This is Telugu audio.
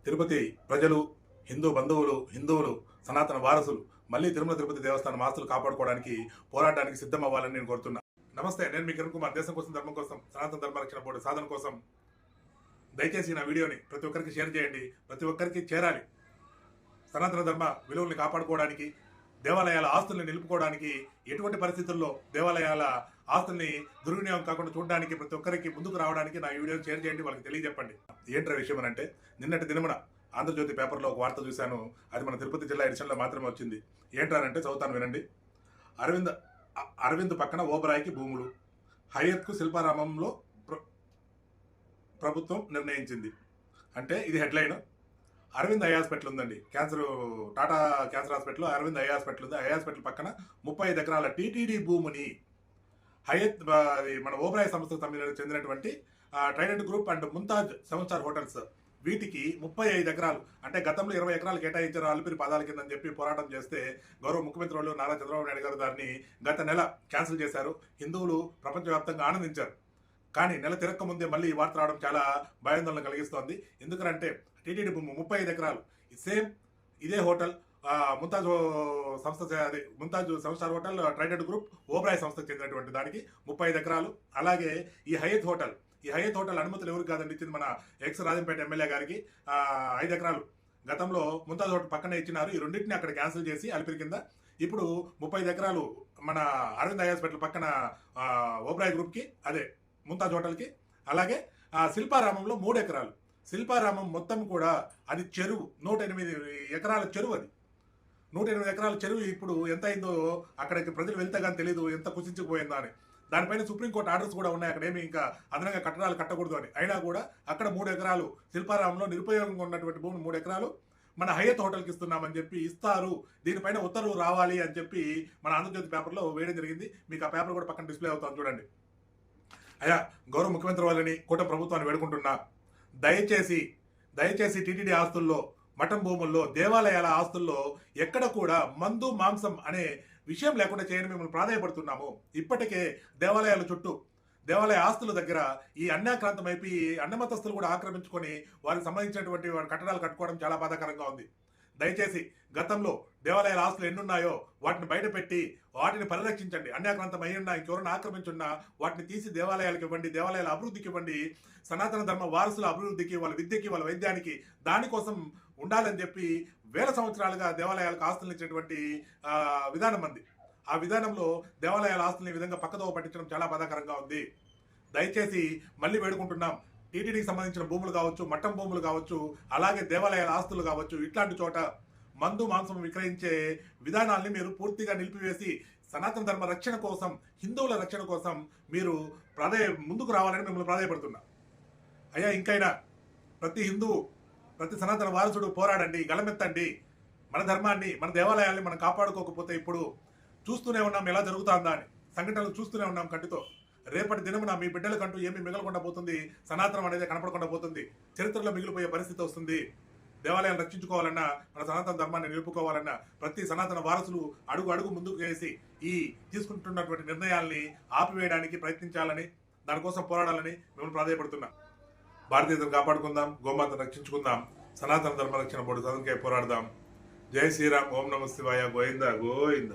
తిరుపతి ప్రజలు, హిందూ బంధువులు, హిందువులు, సనాతన వారసులు మళ్ళీ తిరుమల తిరుపతి దేవస్థానం ఆస్తులు కాపాడుకోవడానికి పోరాటానికి సిద్ధం అవ్వాలని నేను కోరుతున్నా. నమస్తే, నేను మీ కిరణ్ కుమార్. దేశం కోసం, ధర్మం కోసం, సనాతన ధర్మ రక్షణ బోర్డు సాధన కోసం దయచేసి నా వీడియోని ప్రతి ఒక్కరికి షేర్ చేయండి. ప్రతి ఒక్కరికి చేరాలి. సనాతన ధర్మ విలువల్ని కాపాడుకోవడానికి, దేవాలయాల ఆస్తుల్ని నిలుపుకోవడానికి, ఎటువంటి పరిస్థితుల్లో దేవాలయాల ఆస్తుల్ని దుర్వినియోగం కాకుండా చూడడానికి ప్రతి ఒక్కరికి ముందుకు రావడానికి నా వీడియోని షేర్ చేయండి, వాళ్ళకి తెలియజెప్పండి. ఏంట్రా విషయం అంటే, నిన్నటి దినమున ఆంధ్రజ్యోతి పేపర్లో ఒక వార్త చూశాను. అది మన తిరుపతి జిల్లా ఎడిషన్లో మాత్రమే వచ్చింది. ఏంట్రానంటే చదువుతాను వినండి. అరవింద్ పక్కన ఓబరాయికి భూములు, హయత్కు శిల్పారామంలో ప్రభుత్వం నిర్ణయించింది. అంటే ఇది హెడ్లైన్. అరవింద్ ఐ హాస్పిటల్ ఉందండి, Tata cancer hospital, Aravind eye hospital ఉంది. ఐ హాస్పిటల్ పక్కన 35 ఎకరాల టీటీడీ భూమిని హయత్, మన ఓబరాయ్ సంస్థకు చెందినటువంటి Trident group and Mumtaz 7 star hotels, వీటికి 35 ఎకరాలు, అంటే గతంలో 20 ఎకరాలు కేటాయించారు అలిపిరి పాదాల కింద అని చెప్పి పోరాటం చేస్తే గౌరవ ముఖ్యమంత్రి వాళ్ళు నారా చంద్రబాబు నాయుడు గారు దాన్ని గత నెల క్యాన్సిల్ చేశారు. హిందువులు ప్రపంచవ్యాప్తంగా ఆనందించారు. కానీ నెల తిరక్క ముందే మళ్ళీ ఈ వార్త రావడం చాలా భయాందోళన కలిగిస్తోంది. ఎందుకంటే టీటీడీ భూమి 35 ఎకరాలు, సేమ్ ఇదే హోటల్ ముంతాజ్ సంస్థ, అదే Mumtaz 7 star hotel Trident group Oberoi సంస్థకు చెందినటువంటి దానికి 35 ఎకరాలు. అలాగే ఈ హయత్ హోటల్ అనుమతులు ఎవరికి కాదండి, ఇచ్చింది మన ఎక్స్ రాజంపేట ఎమ్మెల్యే గారికి. 5 ఎకరాలు గతంలో ముంతాజ్ హోటల్ పక్కనే ఇచ్చినారు. ఈ రెండింటిని అక్కడ క్యాన్సిల్ చేసి అలిపిరి కింద ఇప్పుడు 35 ఎకరాలు మన అరవింద్ ఐ హాస్పిటల్ పక్కన ఓబరాయ్ గ్రూప్కి, అదే ముంతాజ్ హోటల్కి. అలాగే శిల్పారామంలో 3 ఎకరాలు. శిల్పారామం మొత్తం కూడా అది చెరువు, 108 ఎకరాల చెరువు. అది 108 ఎకరాల చెరువు ఇప్పుడు ఎంత అయిందో అక్కడికి ప్రజలు వెళ్తే కానీ తెలియదు ఎంత కుసించుకుపోయిందో అని. దానిపైన సుప్రీంకోర్టు ఆర్డర్స్ కూడా ఉన్నాయి, అక్కడ ఏమి ఇంకా అదనంగా కట్టడాలు కట్టకూడదు అని. అయినా కూడా అక్కడ 3 ఎకరాలు శిల్పారామంలో నిరుపయోగంగా ఉన్నటువంటి భూమి 3 ఎకరాలు మన హయత్ హోటల్కి ఇస్తున్నామని చెప్పి ఇస్తారు. దీనిపైన ఉత్తర్వు రావాలి అని చెప్పి మన ఆంధ్రజ్యోతి పేపర్లో వేయడం జరిగింది. మీకు ఆ పేపర్ కూడా పక్కన డిస్ప్లే అవుతాను చూడండి. అయ్యా, గౌరవ ముఖ్యమంత్రి వాళ్ళని, కూటమి ప్రభుత్వాన్ని వేడుకుంటున్నా, దయచేసి టీటీడీ ఆస్తుల్లో, మఠం భూముల్లో, దేవాలయాల ఆస్తుల్లో ఎక్కడ కూడా మందు మాంసం అనే విషయం లేకుండా చేయని మిమ్మల్ని ప్రాధాయపడుతున్నాము. ఇప్పటికే దేవాలయాల చుట్టూ, దేవాలయ ఆస్తుల దగ్గర ఈ అన్యాక్రాంతం అయిపోయి అన్నమతస్తులు కూడా ఆక్రమించుకొని వారికి సంబంధించినటువంటి వారి కట్టడాలు కట్టుకోవడం చాలా బాధాకరంగా ఉంది. దయచేసి గతంలో దేవాలయాల ఆస్తులు ఎన్నున్నాయో వాటిని బయటపెట్టి వాటిని పరిరక్షించండి. అన్యాక్రాంతం అయ్యున్నా, ఇంకెవరైనా ఆక్రమించున్నా వాటిని తీసి దేవాలయాలకు ఇవ్వండి, దేవాలయాల అభివృద్ధికి ఇవ్వండి. సనాతన ధర్మ వారసుల అభివృద్ధికి, వాళ్ళ విద్యకి, వాళ్ళ వైద్యానికి, దానికోసం ఉండాలని చెప్పి వేల సంవత్సరాలుగా దేవాలయాలకు ఆస్తులను ఇచ్చేటువంటి విధానం ఉంది. ఆ విధానంలో దేవాలయాల ఆస్తులను ఈ విధంగా పక్కదోవ పట్టించడం చాలా బాధాకరంగా ఉంది. దయచేసి మళ్ళీ వేడుకుంటున్నాం, టీటీడీకి సంబంధించిన భూములు కావచ్చు, మఠం భూములు కావచ్చు, అలాగే దేవాలయాల ఆస్తులు కావచ్చు, ఇట్లాంటి చోట మందు మాంసం విక్రయించే విధానాల్ని మీరు పూర్తిగా నిలిపివేసి సనాతన ధర్మ రక్షణ కోసం, హిందువుల రక్షణ కోసం మీరు ముందుకు రావాలని మిమ్మల్ని ప్రాధాయపడుతున్నా. అయ్యా, ఇంకైనా ప్రతి హిందువు, ప్రతి సనాతన వారసుడు పోరాడండి, గలమెత్తండి. మన ధర్మాన్ని, మన దేవాలయాల్ని మనం కాపాడుకోకపోతే ఇప్పుడు చూస్తూనే ఉన్నాం ఎలా జరుగుతుందా అని, సంఘటనలు చూస్తూనే ఉన్నాం కంటితో. రేపటి దినమున మీ బిడ్డలకంటూ ఏమీ మిగలకుండా పోతుంది, సనాతనం అనేది కనపడకుండా పోతుంది, చరిత్రలో మిగిలిపోయే పరిస్థితి వస్తుంది. దేవాలయాలను రక్షించుకోవాలన్నా, మన సనాతన ధర్మాన్ని నిలుపుకోవాలన్నా ప్రతి సనాతన వారసులు అడుగు అడుగు ముందుకు వేసి ఈ తీసుకుంటున్నటువంటి నిర్ణయాల్ని ఆపివేయడానికి ప్రయత్నించాలని, దానికోసం పోరాడాలని మిమ్మల్ని ప్రాధాయపడుతున్నా. భారతీయతను కాపాడుకుందాం, గోమాతను రక్షించుకుందాం, సనాతన ధర్మ రక్షణ బోర్డు సాధనకై పోరాడదాం. జై శ్రీరామ్. ఓం నమ శివాయ. గోవింద గోవింద.